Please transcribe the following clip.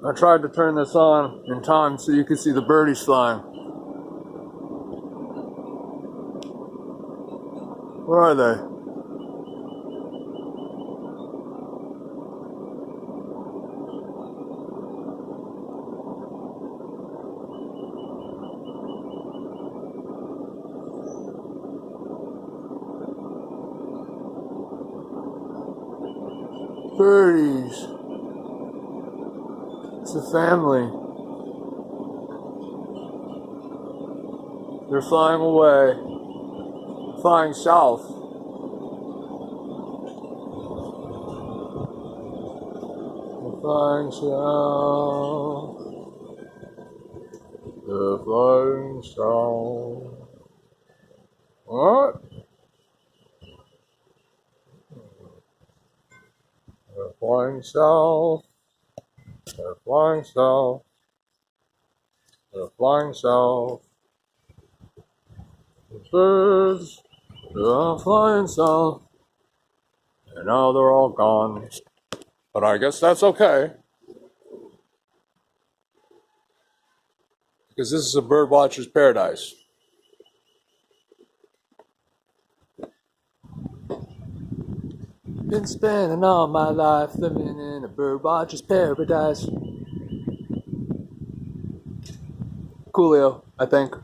I tried to turn this on in time so you could see the birdies flying. Where are they? Birdies. It's a family. They're flying away. Flying south. They're flying south. They're flying south. What? They're flying south. They're flying south. They're flying south. The birds, they're flying south. And now they're all gone. But I guess that's okay. Because this is a bird watcher's paradise. Been spending all my life living in a bird watcher's paradise. Coolio, I think.